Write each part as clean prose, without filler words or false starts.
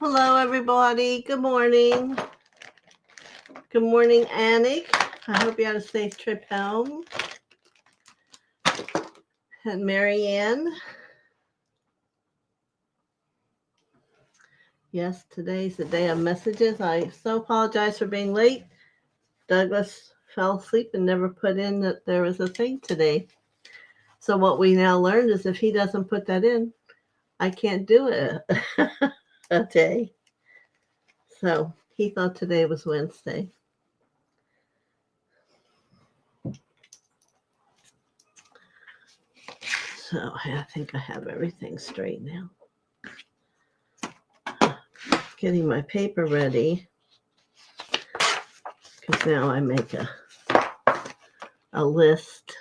Hello, everybody. Good morning. Good morning, Anik. I hope you had a safe trip home. And Marianne. Yes, today's the day of messages. I so apologize for being late. Douglas fell asleep and never put in that there was a thing today. So what we now learned is if he doesn't put that in, I can't do it a day. So he thought today was Wednesday. So I think I have everything straight now. Getting my paper ready because now I make a list.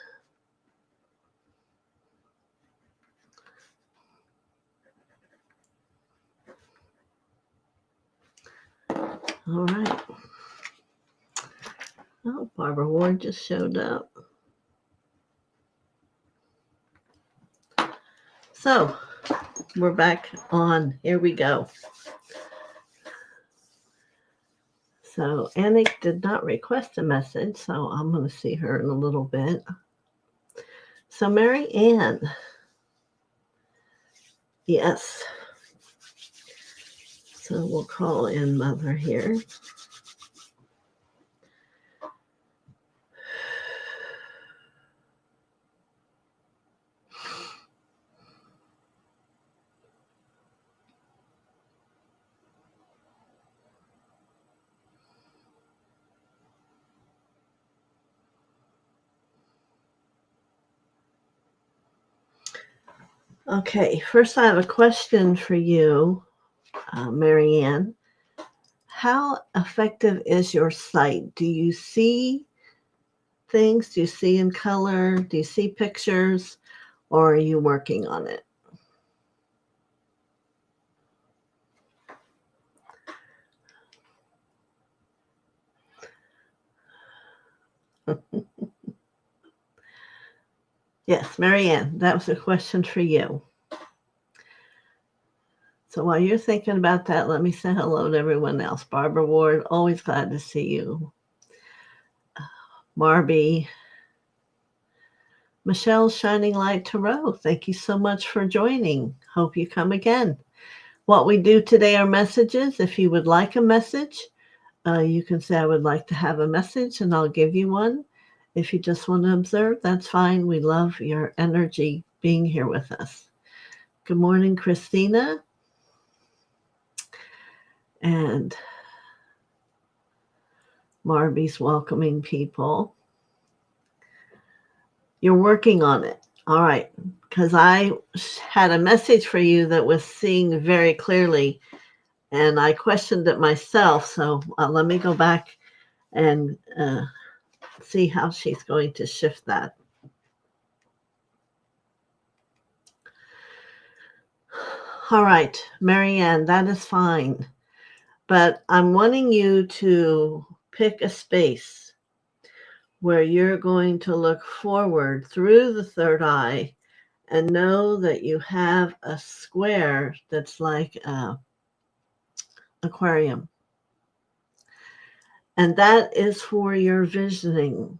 All right. Oh, Barbara Ward just showed up. So we're back on. Here we go. So Anik did not request a message, so I'm going to see her in a little bit. So Mary Ann. Yes. So we'll call in Mother here. Okay, first I have a question for you, Mary Ann. How effective is your sight? Do you see things? Do you see in color? Do you see pictures? Or are you working on it? Yes, Marianne, that was a question for you. So while you're thinking about that, let me say hello to everyone else. Barbara Ward, always glad to see you. Marby. Michelle Shining Light Tarot, thank you so much for joining. Hope you come again. What we do today are messages. If you would like a message, you can say, I would like to have a message, and I'll give you one. If you just want to observe, that's fine. We love your energy being here with us. Good morning, Christina. And Marby's welcoming people. You're working on it. All right. Because I had a message for you that was seeing very clearly, and I questioned it myself. So let me go back and see how she's going to shift that. All right, Marianne, that is fine. But I'm wanting you to pick a space where you're going to look forward through the third eye and know that you have a square that's like an aquarium. And that is for your visioning.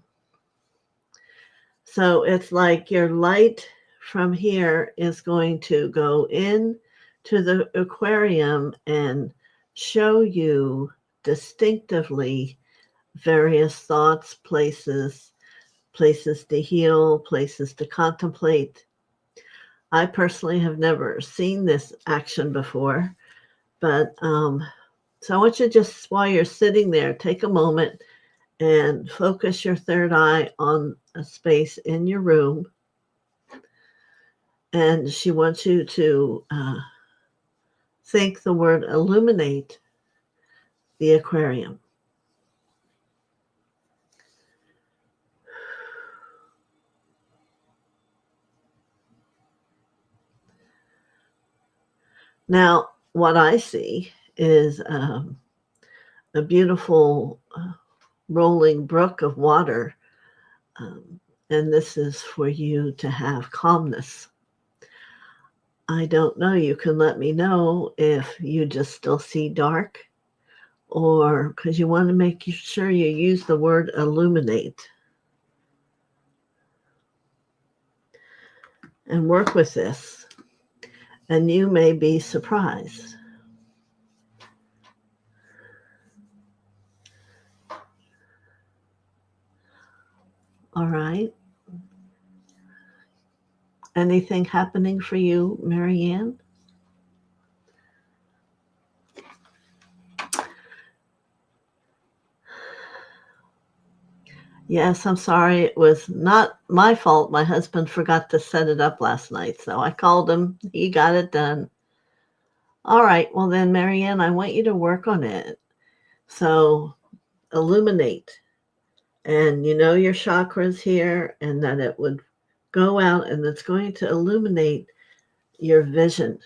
So it's like your light from here is going to go in to the aquarium and show you distinctively various thoughts, places to heal, places to contemplate. I personally have never seen this action before, but so I want you to just, while you're sitting there, take a moment and focus your third eye on a space in your room. And she wants you to think the word illuminate the aquarium. Now, what I see is a beautiful rolling brook of water. And this is for you to have calmness. I don't know. You can let me know if you just still see dark, or because you want to make sure you use the word illuminate and work with this. And you may be surprised. All right. Anything happening for you, Marianne? Yes, I'm sorry. It was not my fault. My husband forgot to set it up last night. So I called him. He got it done. All right. Well, then, Marianne, I want you to work on it. So illuminate. And you know your chakras here, and that it would go out and it's going to illuminate your vision.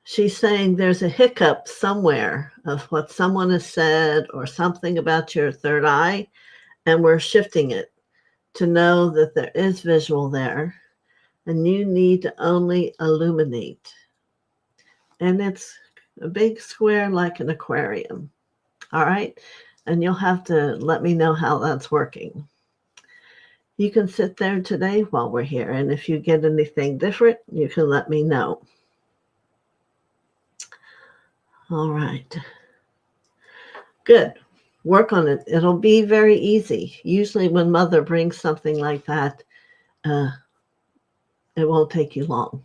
She's saying there's a hiccup somewhere of what someone has said or something about your third eye, and we're shifting it to know that there is visual there, and you need to only illuminate. And it's a big square like an aquarium. All right. And you'll have to let me know how that's working. You can sit there today while we're here. And if you get anything different, you can let me know. All right. Good. Work on it. It'll be very easy. Usually when Mother brings something like that, it won't take you long.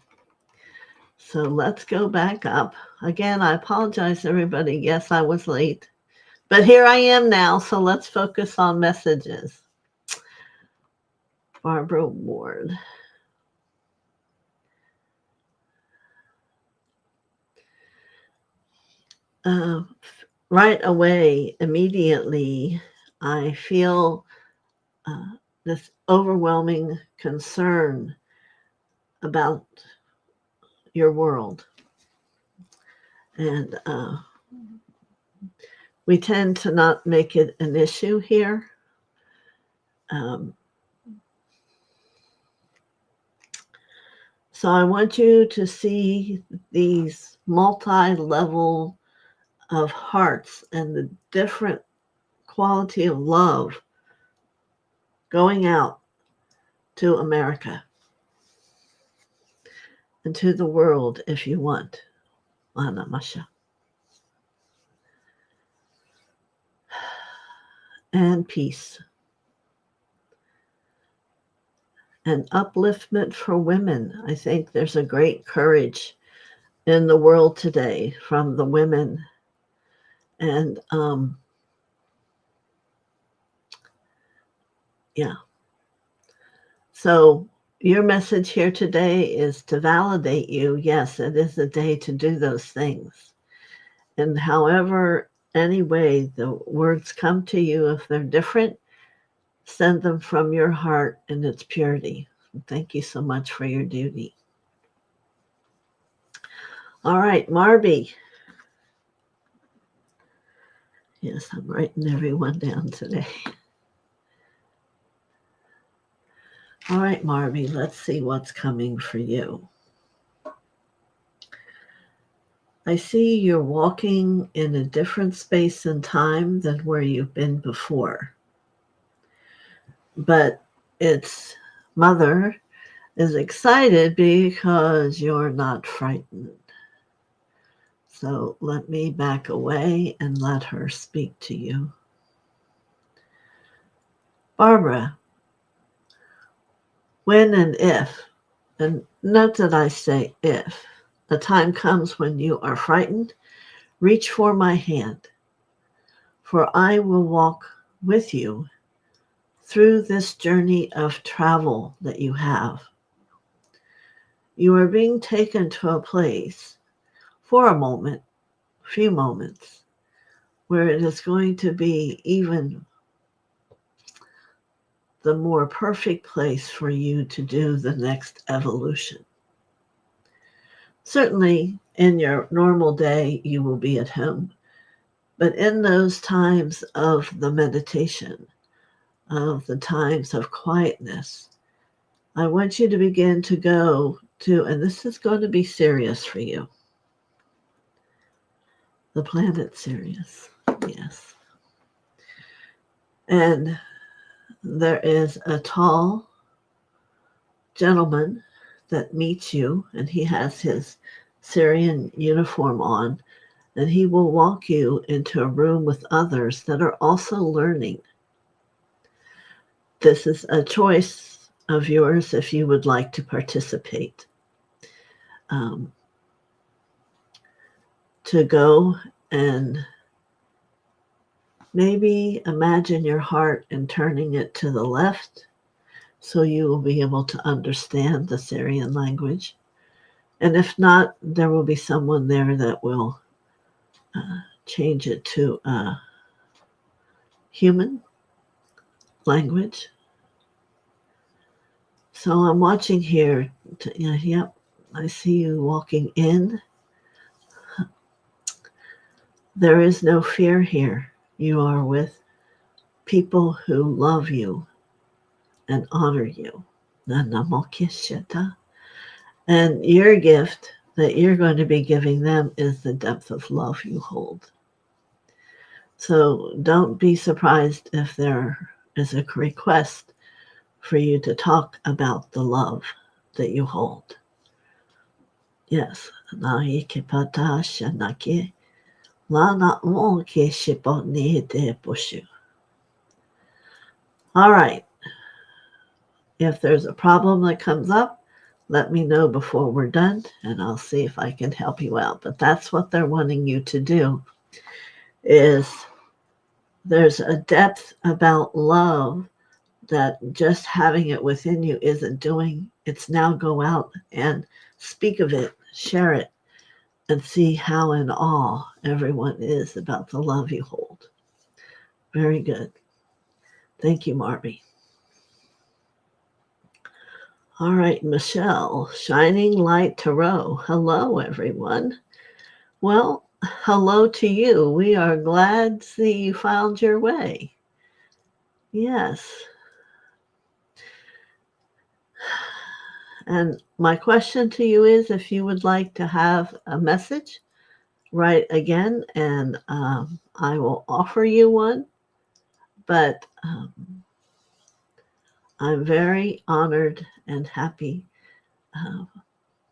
So let's go back up. Again, I apologize, everybody. Yes, I was late. But here I am now, so let's focus on messages. Barbara Ward. Right away, immediately, I feel this overwhelming concern about your world. And we tend to not make it an issue here. So I want you to see these multi-level of hearts and the different quality of love going out to America and to the world if you want. Ana Masha. And peace. And upliftment for women. I think there's a great courage in the world today from the women. And yeah. So your message here today is to validate you. Yes, it is a day to do those things. And however, any way the words come to you, if they're different, send them from your heart in its purity. Thank you so much for your duty. All right, Marby. Yes, I'm writing everyone down today. All right, Marby, let's see what's coming for you. I see you're walking in a different space and time than where you've been before. But it's Mother is excited because you're not frightened. So let me back away and let her speak to you. Barbara, when and if, and note that I say if, the time comes when you are frightened, reach for my hand, for I will walk with you through this journey of travel that you have. You are being taken to a place for a moment, few moments, where it is going to be even the more perfect place for you to do the next evolution. Certainly, in your normal day, you will be at home, but in those times of the meditation, of the times of quietness, I want you to begin to go to, and this is going to be Sirius for you, the planet Sirius. Yes. And there is a tall gentleman that meets you, and he has his Syrian uniform on, and he will walk you into a room with others that are also learning. This is a choice of yours if you would like to participate. To go and maybe imagine your heart and turning it to the left so you will be able to understand the Syrian language. And if not, there will be someone there that will change it to a human language. So I'm watching here. Yep, I see you walking in. There is no fear here. You are with people who love you and honor you. And your gift that you're going to be giving them is the depth of love you hold. So don't be surprised if there is a request for you to talk about the love that you hold. Yes. All right. If there's a problem that comes up, let me know before we're done, and I'll see if I can help you out. But that's what they're wanting you to do, is there's a depth about love that just having it within you isn't doing. It's now go out and speak of it, share it, and see how in awe everyone is about the love you hold. Very good. Thank you, Marby. All right, Michelle, Shining Light Tarot. Hello, everyone. Well, hello to you. We are glad to see you found your way. Yes. And my question to you is, if you would like to have a message, write again, and I will offer you one. But I'm very honored and happy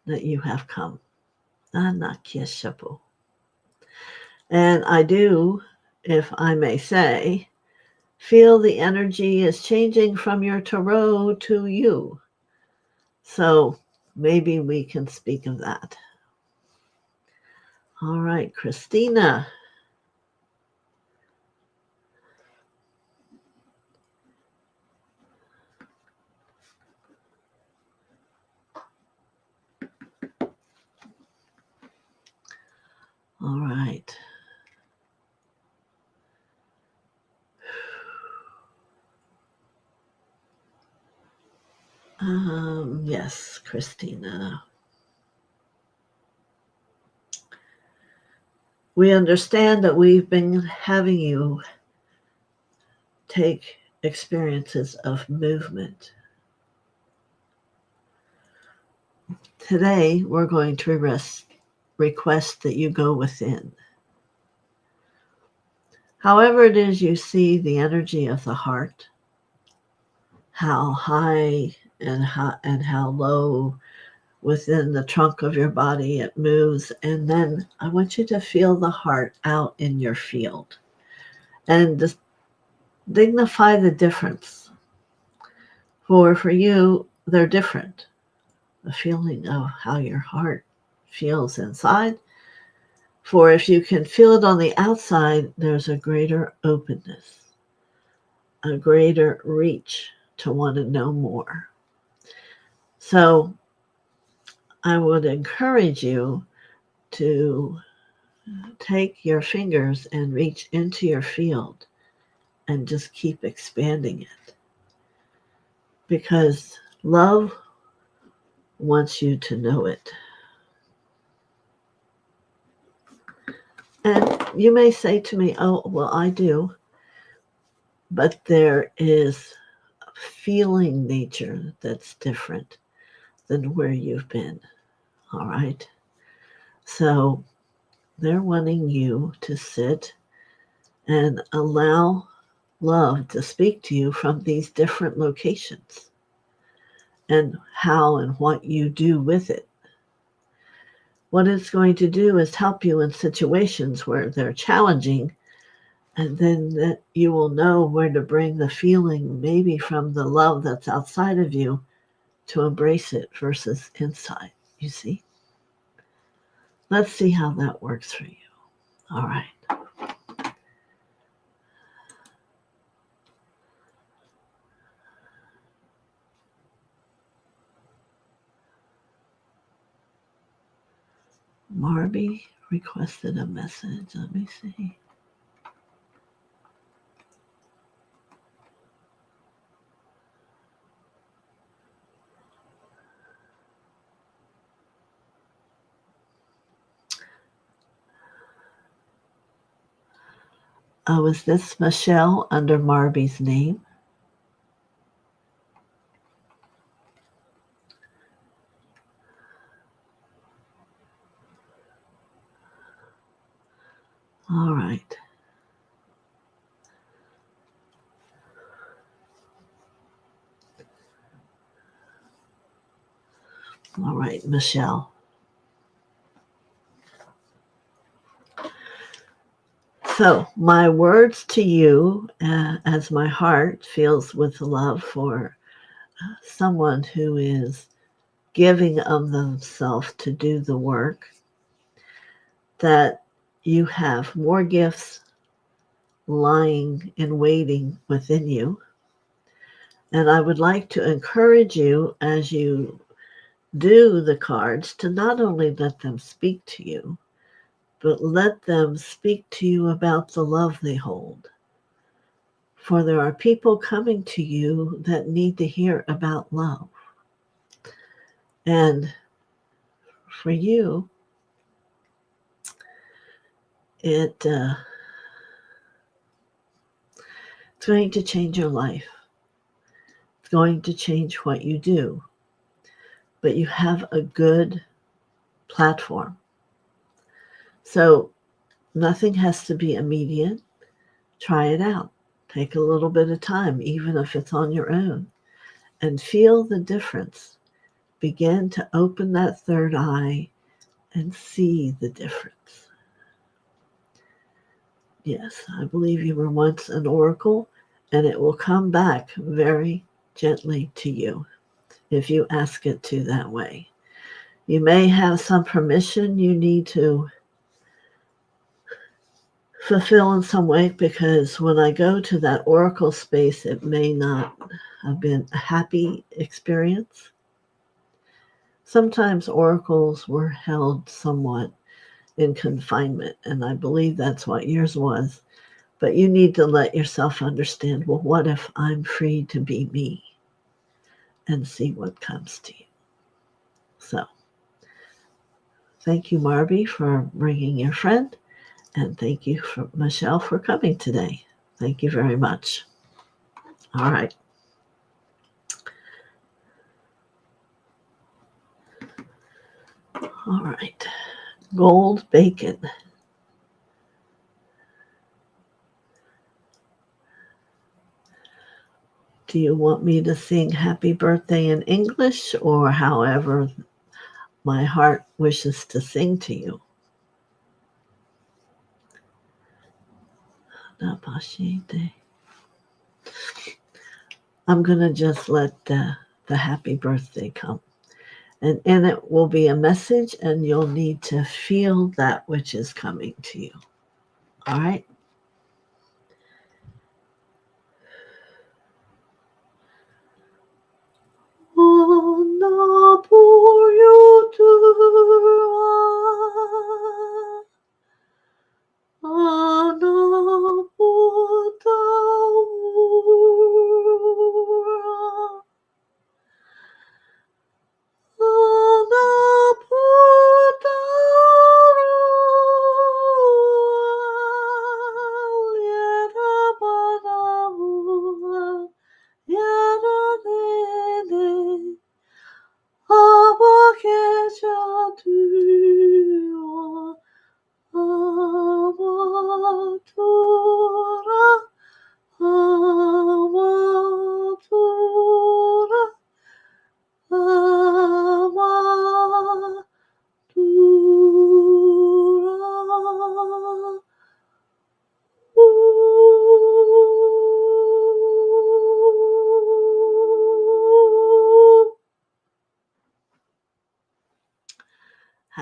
that you have come. And I do, if I may say, feel the energy is changing from your tarot to you. So maybe we can speak of that. All right, Christina. All right. Yes, Christina. We understand that we've been having you take experiences of movement. Today, we're going to request that you go within. However it is you see the energy of the heart, how high and how low within the trunk of your body it moves, and then I want you to feel the heart out in your field and just dignify the difference. For you, they're different. The feeling of how your heart feels inside. For if you can feel it on the outside, there's a greater openness, a greater reach to want to know more. So I would encourage you to take your fingers and reach into your field and just keep expanding it. Because love wants you to know it. And you may say to me, oh, well, I do. But there is feeling nature that's different than where you've been. All right. So they're wanting you to sit and allow love to speak to you from these different locations and how and what you do with it. What it's going to do is help you in situations where they're challenging, and then that you will know where to bring the feeling, maybe from the love that's outside of you, to embrace it versus inside. You see? Let's see how that works for you. All right. Marby requested a message. Let me see. Oh, is this Michelle under Marby's name? All right. All right, Michelle. So, my words to you, as my heart feels with love for someone who is giving of themselves to do the work, that you have more gifts lying in waiting within you. And I would like to encourage you as you do the cards to not only let them speak to you, but let them speak to you about the love they hold. For there are people coming to you that need to hear about love. And for you, it's going to change your life. It's going to change what you do. But you have a good platform. So nothing has to be immediate. Try it out. Take a little bit of time, even if it's on your own, and feel the difference. Begin to open that third eye and see the difference. Yes, I believe you were once an oracle, and it will come back very gently to you if you ask it to that way. You may have some permission you need to fulfill in some way, because when I go to that oracle space, it may not have been a happy experience. Sometimes oracles were held somewhat in confinement, and I believe that's what yours was. But you need to let yourself understand, well, what if I'm free to be me, and see what comes to you. So thank you, Marby, for bringing your friend. And thank you, for Michelle, for coming today. Thank you very much. All right. All right. Gold bacon. Do you want me to sing happy birthday in English, or however my heart wishes to sing to you? I'm going to just let the happy birthday come. And in it will be a message, and you'll need to feel that which is coming to you. All right?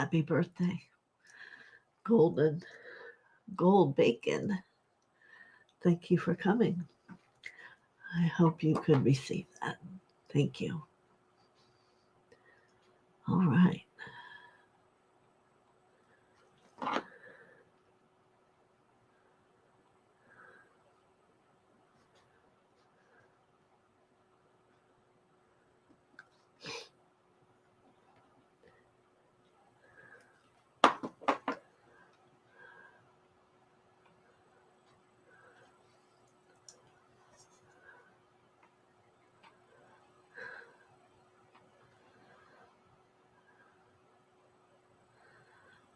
Happy birthday. Golden Gold Bacon. Thank you for coming. I hope you could receive that. Thank you. All right.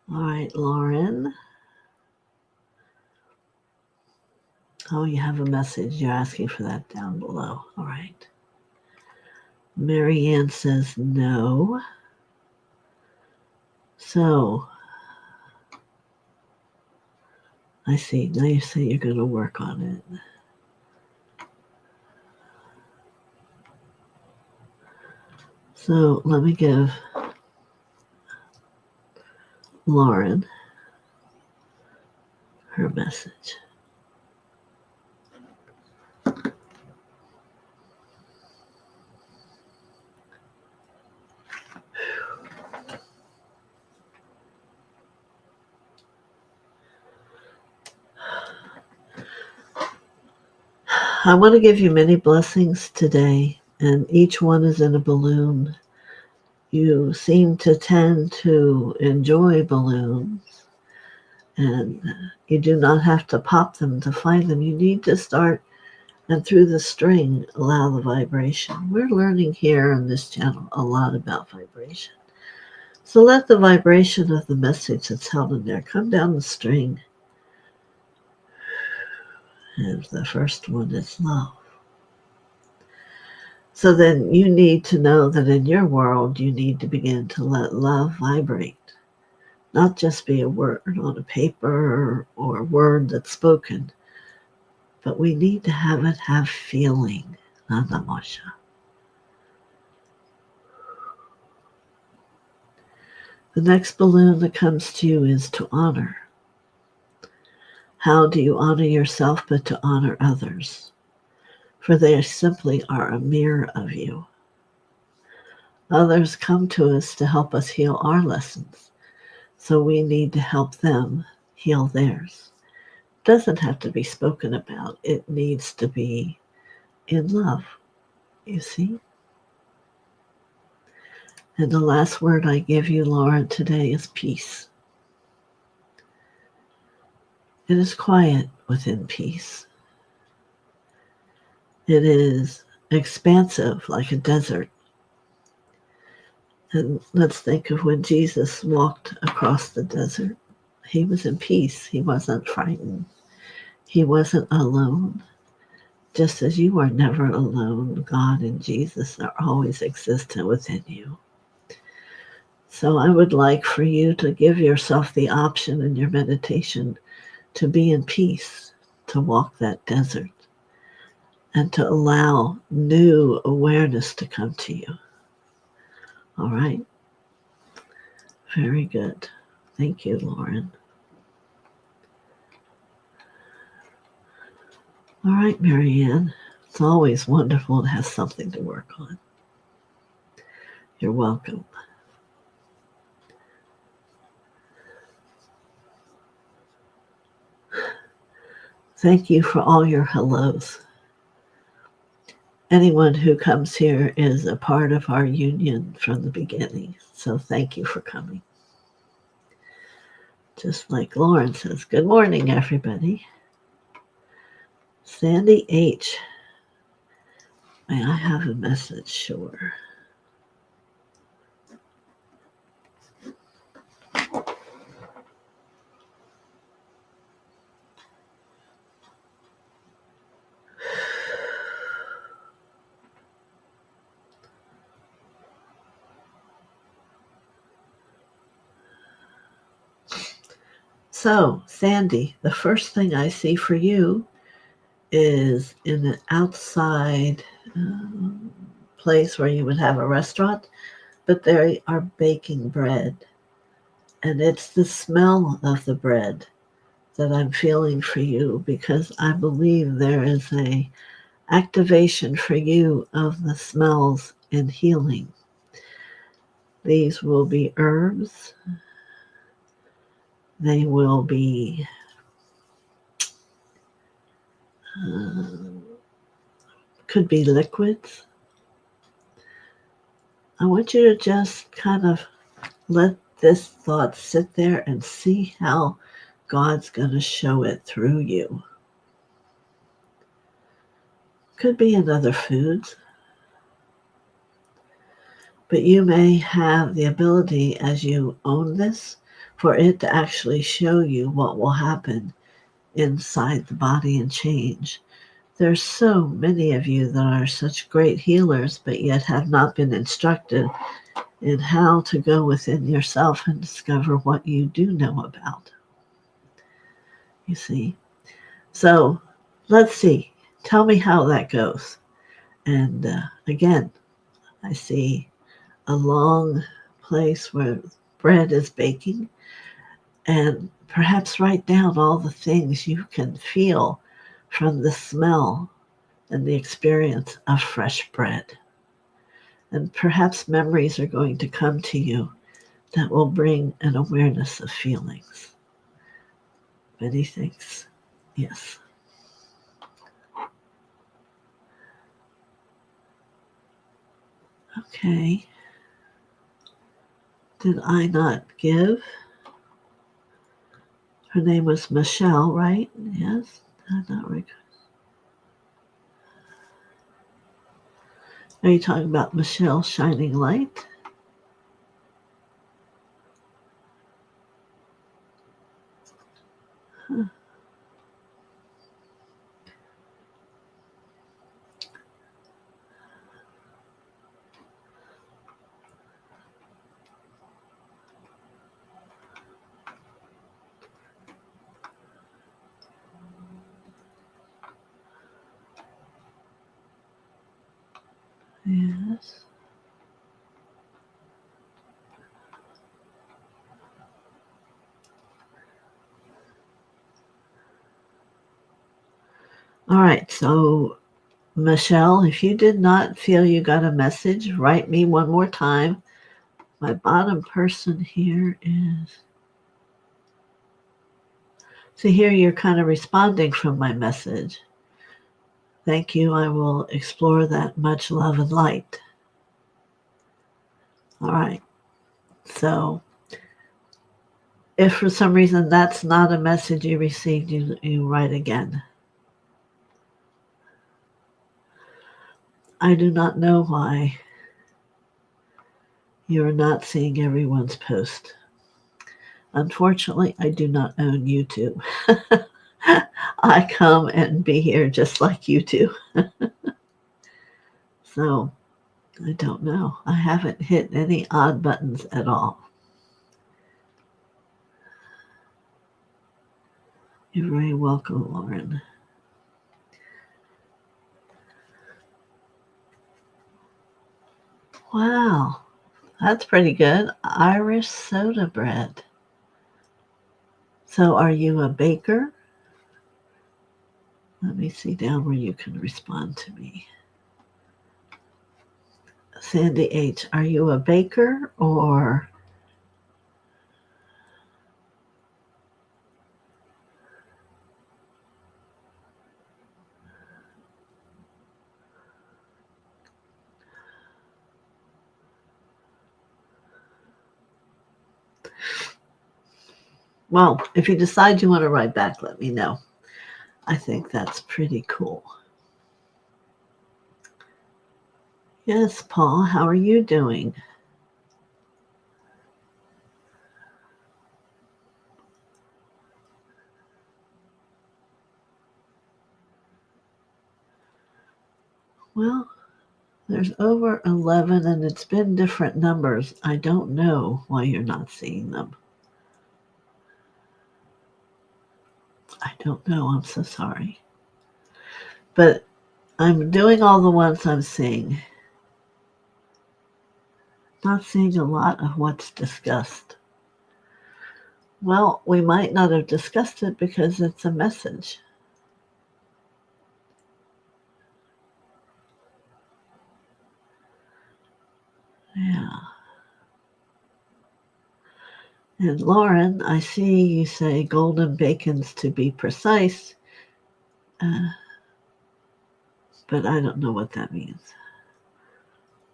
All right, Lauren. Oh, you have a message. You're asking for that down below. All right. Marianne says no. So, I see. Now you say you're going to work on it. So, let me give Lauren her message. I want to give you many blessings today, and each one is in a balloon. You seem to tend to enjoy balloons, and you do not have to pop them to find them. You need to start, and through the string, allow the vibration. We're learning here on this channel a lot about vibration. So let the vibration of the message that's held in there come down the string. And the first one is love. So then you need to know that in your world, you need to begin to let love vibrate, not just be a word on a paper or a word that's spoken, but we need to have it have feeling, not emotion. The next balloon that comes to you is to honor. How do you honor yourself but to honor others? For they simply are a mirror of you. Others come to us to help us heal our lessons, so we need to help them heal theirs. It doesn't have to be spoken about. It needs to be in love, you see? And the last word I give you, Laura, today is peace. It is quiet within peace. It is expansive like a desert. And let's think of when Jesus walked across the desert. He was in peace. He wasn't frightened. He wasn't alone. Just as you are never alone, God and Jesus are always existent within you. So I would like for you to give yourself the option in your meditation to be in peace, to walk that desert, and to allow new awareness to come to you. All right? Very good. Thank you, Lauren. All right, Marianne. It's always wonderful to have something to work on. You're welcome. Thank you for all your hellos. Anyone who comes here is a part of our union from the beginning. So thank you for coming. Just like Lauren says, good morning, everybody. Sandy H. May I have a message? Sure. So, Sandy, the first thing I see for you is in an outside place where you would have a restaurant, but they are baking bread. And it's the smell of the bread that I'm feeling for you, because I believe there is a activation for you of the smells in healing. These will be herbs. They will be could be liquids. I want you to just kind of let this thought sit there and see how God's going to show it through you. Could be in other foods, but you may have the ability, as you own this, for it to actually show you what will happen inside the body and change. There's so many of you that are such great healers, but yet have not been instructed in how to go within yourself and discover what you do know about. You see? So let's see. Tell me how that goes. And again, I see a long place where bread is baking, and perhaps write down all the things you can feel from the smell and the experience of fresh bread. And perhaps memories are going to come to you that will bring an awareness of feelings. Many things. Yes. Okay. Did I not give? Her name was Michelle, right? Yes. Did I not recall? Are you talking about Michelle Shining Light? Huh. Yes. All right. So, Michelle, if you did not feel you got a message, write me one more time. My bottom person here is. So here you're kind of responding from my message. Thank you. I will explore that. Much love and light. All right. So if for some reason that's not a message you received, you write again. I do not know why you're not seeing everyone's post. Unfortunately, I do not own YouTube. I come and be here just like you do. So I don't know. I haven't hit any odd buttons at all. You're very welcome, Lauren. Wow, that's pretty good. Irish soda bread. So are you a baker? Let me see down where you can respond to me. Sandy H., are you a baker or? Well, if you decide you want to write back, let me know. I think that's pretty cool. Yes, Paul, how are you doing? Well, there's over 11 and it's been different numbers. I don't know why you're not seeing them. I don't know. I'm so sorry. But I'm doing all the ones I'm seeing. Not seeing a lot of what's discussed. Well, we might not have discussed it because it's a message. Yeah. And Lauren, I see you say golden bacons to be precise, but I don't know what that means.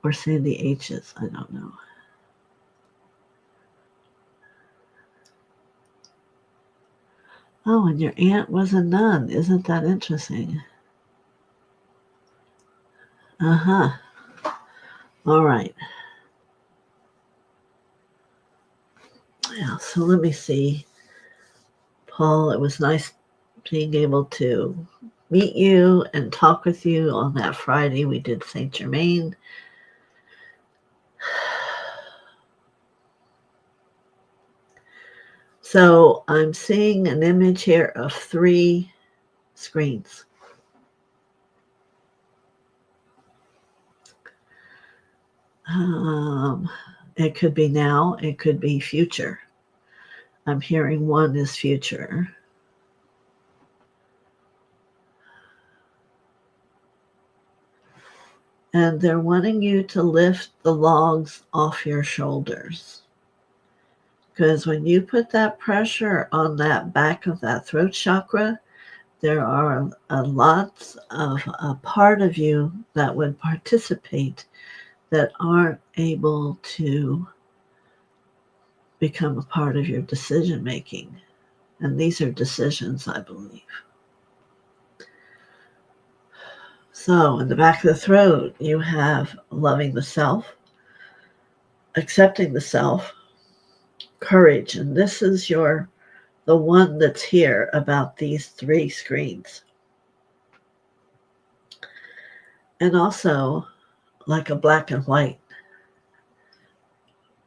Or Sandy H's, I don't know. Oh, and your aunt was a nun. Isn't that interesting? Uh-huh. All right. Yeah, so let me see. Paul, it was nice being able to meet you and talk with you on that Friday. We did Saint Germain. So I'm seeing an image here of 3 screens. It could be now, it could be future. I'm hearing one is future. And they're wanting you to lift the logs off your shoulders. Because when you put that pressure on that back of that throat chakra, there are a lots of a part of you that would participate that aren't able to become a part of your decision making. And these are decisions, I believe. So in the back of the throat, you have loving the self, accepting the self, courage. And this is the one that's here about these 3 screens. And also like a black and white.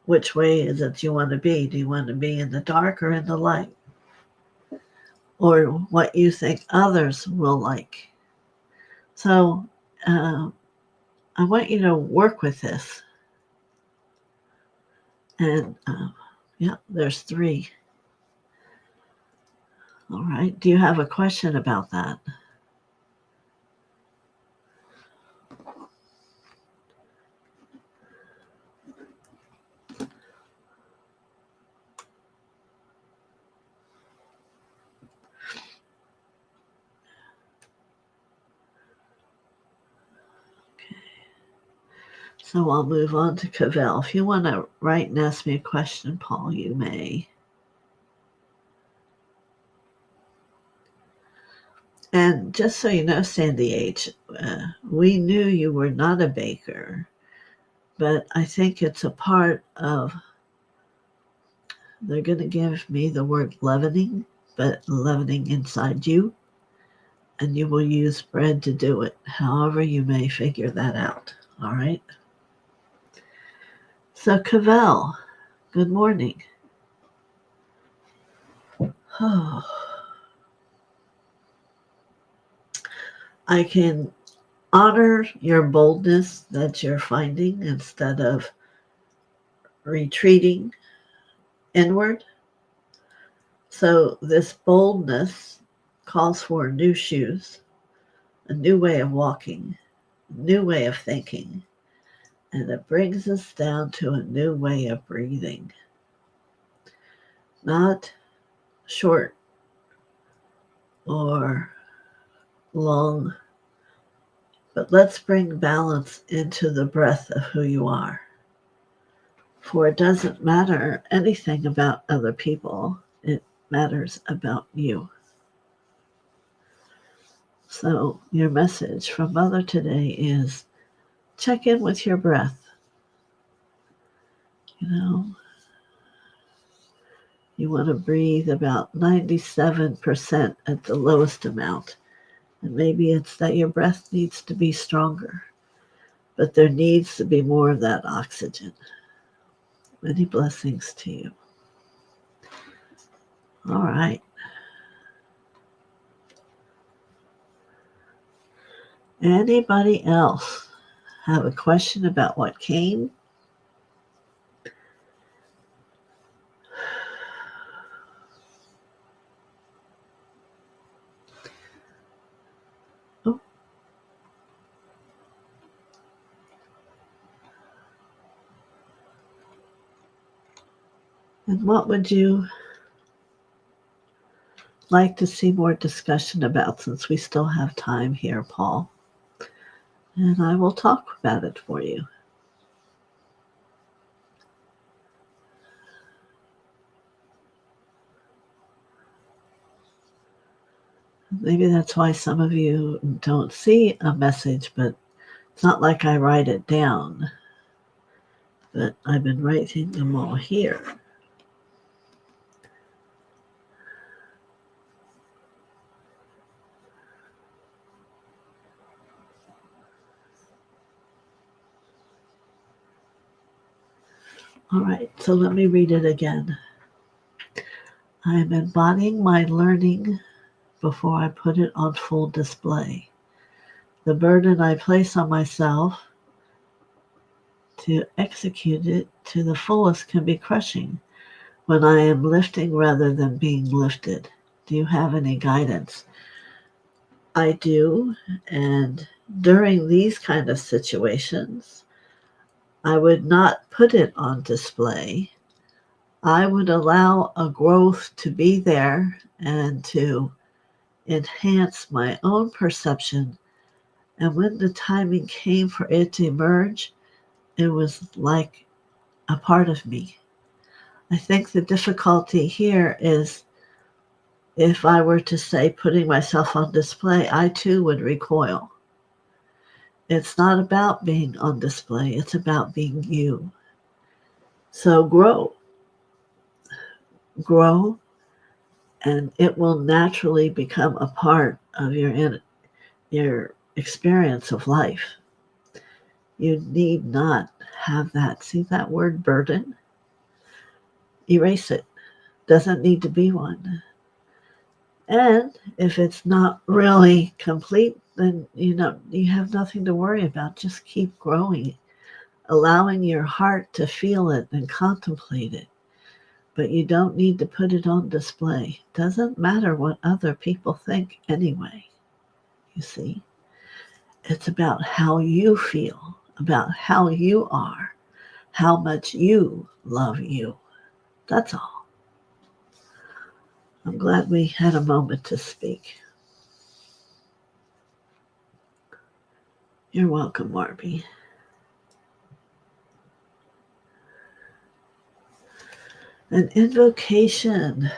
Which way is it you want to be? Do you want to be in the dark or in the light? Or what you think others will like. So I want you to work with this. And yeah, there's 3. All right. Do you have a question about that? So I'll move on to Cavell. If you want to write and ask me a question, Paul, you may. And just so you know, Sandy H., we knew you were not a baker, but I think it's a part of, they're going to give me the word leavening, but leavening inside you, and you will use bread to do it. However, you may figure that out. All right. So, Cavell, good morning. Oh, I can honor your boldness that you're finding instead of retreating inward. So, this boldness calls for new shoes, a new way of walking, a new way of thinking, and it brings us down to a new way of breathing. Not short or long, but let's bring balance into the breath of who you are. For it doesn't matter anything about other people, it matters about you. So, your message from Mother today is check in with your breath. You know, you want to breathe about 97% at the lowest amount. And maybe it's that your breath needs to be stronger, but there needs to be more of that oxygen. Many blessings to you. All right. Anybody else have a question about what came? And what would you like to see more discussion about, since we still have time here, Paul? And I will talk about it for you. Maybe that's why some of you don't see a message, but it's not like I write it down. But I've been writing them all here. All right, so let me read it again. I am embodying my learning before I put it on full display. The burden I place on myself to execute it to the fullest can be crushing when I am lifting rather than being lifted. Do you have any guidance? I do, and during these kind of situations, I would not put it on display. I would allow a growth to be there and to enhance my own perception. And when the timing came for it to emerge, it was like a part of me. I think the difficulty here is if I were to say putting myself on display, I too would recoil. It's not about being on display, it's about being you. So grow, and it will naturally become a part of your experience of life. You need not have that. See that word burden? Erase it. Doesn't need to be one. And if it's not really complete, then you have nothing to worry about. Just keep growing, allowing your heart to feel it and contemplate it. But you don't need to put it on display. Doesn't matter what other people think anyway. You see, it's about how you feel, about how you are, how much you love you. That's all. I'm glad we had a moment to speak. You're welcome, Warby. An invocation.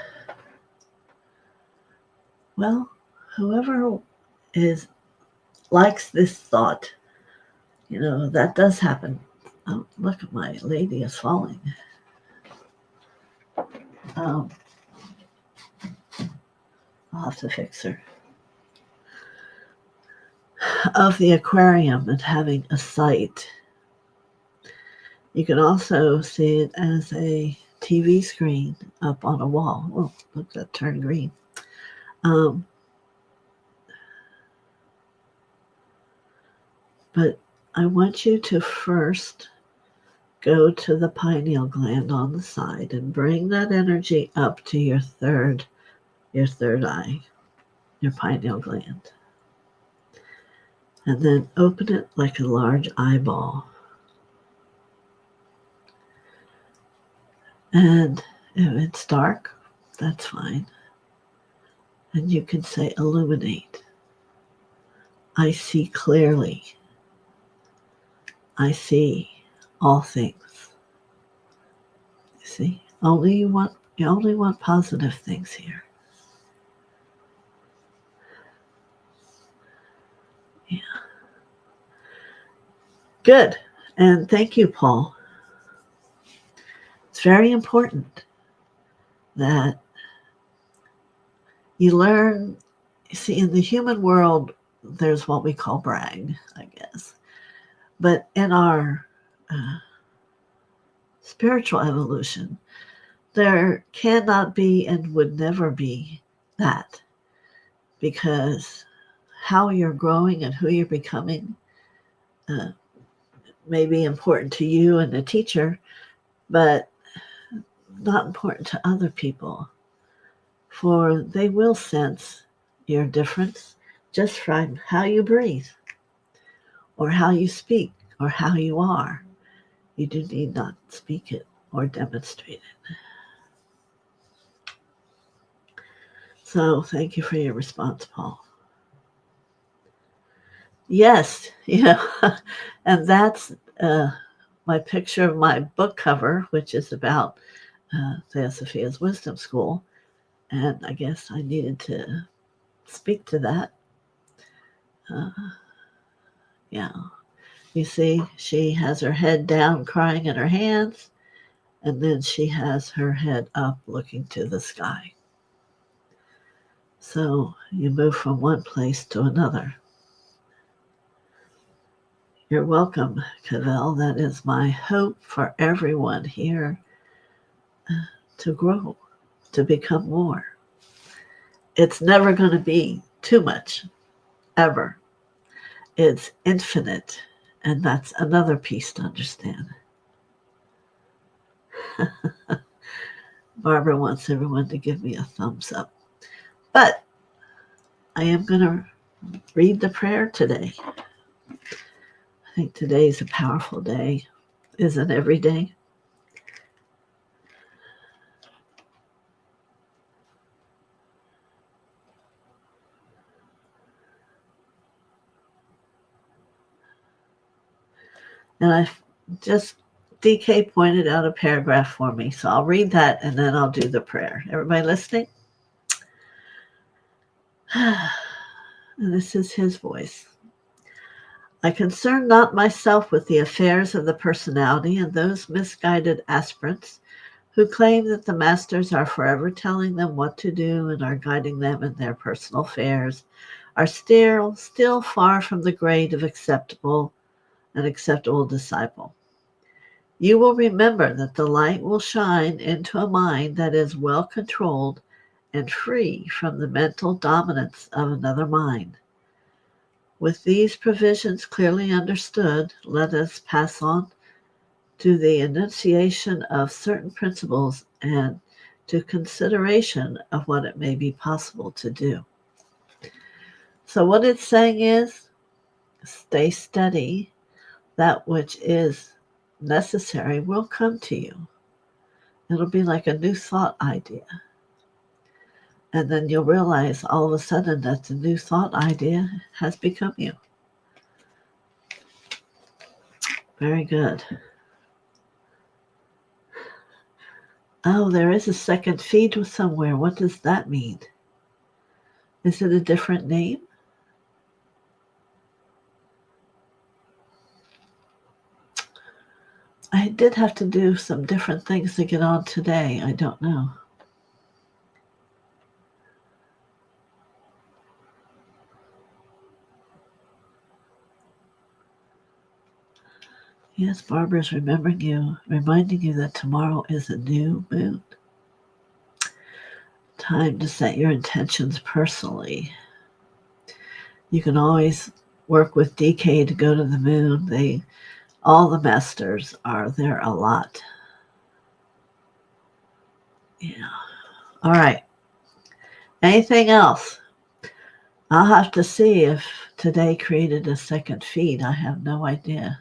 Well, whoever likes this thought, that does happen. Oh, look, my lady is falling. I'll have to fix her. Of the aquarium and having a sight. You can also see it as a TV screen up on a wall. Oh, look, that turned green. But I want you to first go to the pineal gland on the side and bring that energy up to your third eye, your pineal gland. And then open it like a large eyeball. And if it's dark, that's fine. And you can say illuminate. I see clearly. I see all things. You see, you only want positive things here. Yeah. Good. And thank you, Paul. It's very important that you learn. See, in the human world, there's what we call brag, I guess. But in our spiritual evolution, there cannot be and would never be that, because how you're growing and who you're becoming may be important to you and the teacher, but not important to other people, for they will sense your difference just from how you breathe or how you speak or how you are. You do need not speak it or demonstrate it. So thank you for your response, Paul. Yes, yeah, and that's my picture of my book cover, which is about Theosophia's Wisdom School. And I guess I needed to speak to that. Uh, yeah, you see, she has her head down, crying in her hands, and then she has her head up, looking to the sky. So you move from one place to another. You're welcome, Cavell. That is my hope for everyone here to grow, to become more. It's never going to be too much, ever. It's infinite, and that's another piece to understand. Barbara wants everyone to give me a thumbs up. But I am going to read the prayer today. I think today's a powerful day. Isn't every day? And I just, DK pointed out a paragraph for me, so I'll read that and then I'll do the prayer. Everybody listening? And this is his voice. I concern not myself with the affairs of the personality and those misguided aspirants who claim that the masters are forever telling them what to do and are guiding them in their personal affairs, are still far from the grade of an acceptable disciple. You will remember that the light will shine into a mind that is well controlled and free from the mental dominance of another mind. With these provisions clearly understood, let us pass on to the enunciation of certain principles and to consideration of what it may be possible to do. So what it's saying is, stay steady. That which is necessary will come to you. It'll be like a new thought idea. And then you'll realize all of a sudden that the new thought idea has become you. Very good. Oh, there is a second feed somewhere. What does that mean? Is it a different name? I did have to do some different things to get on today. I don't know. Yes, Barbara's reminding you that tomorrow is a new moon. Time to set your intentions personally. You can always work with DK to go to the moon. All the masters are there a lot. Yeah. All right. Anything else? I'll have to see if today created a second feed. I have no idea.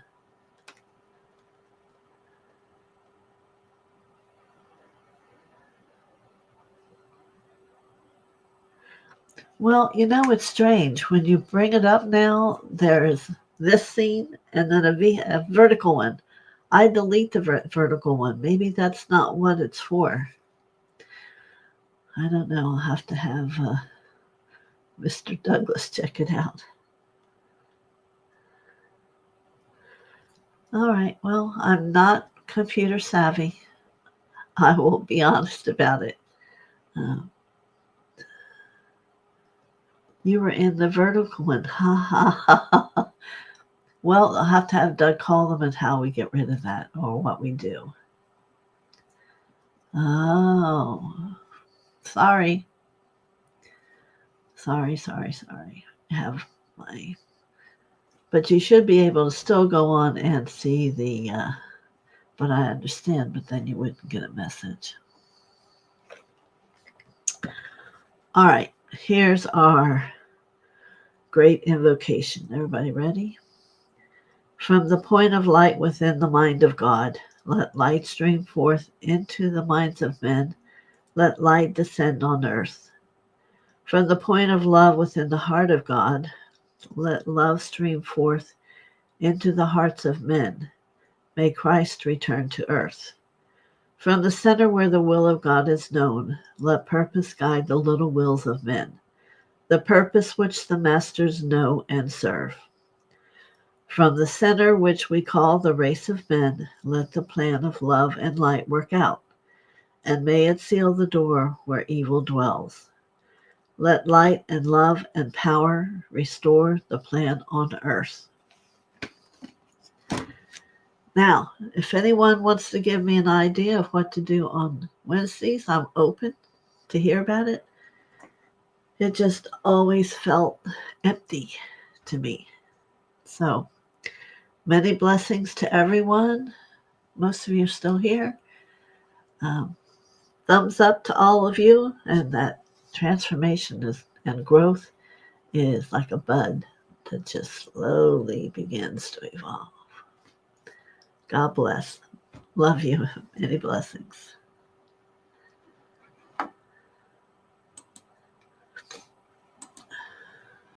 Well, it's strange. When you bring it up now, there's this scene and then a vertical one. I delete the vertical one. Maybe that's not what it's for. I don't know. I'll have to have Mr. Douglas check it out. All right. Well, I'm not computer savvy. I will be honest about it. You were in the vertical one. Ha ha ha. Well, I'll have to have Doug call them and how we get rid of that or what we do. Oh, sorry. Sorry. But you should be able to still go on and see but I understand, but then you wouldn't get a message. All right, here's our great invocation. Everybody ready? From the point of light within the mind of God, let light stream forth into the minds of men. Let light descend on earth. From the point of love within the heart of God, let love stream forth into the hearts of men. May Christ return to earth. From the center where the will of God is known, let purpose guide the little wills of men, the purpose which the masters know and serve. From the center which we call the race of men, let the plan of love and light work out, and may it seal the door where evil dwells. Let light and love and power restore the plan on earth. Now, if anyone wants to give me an idea of what to do on Wednesdays, I'm open to hear about it. It just always felt empty to me. So, many blessings to everyone. Most of you are still here. Thumbs up to all of you, and that transformation and growth is like a bud that just slowly begins to evolve. God bless. Love you. Many blessings.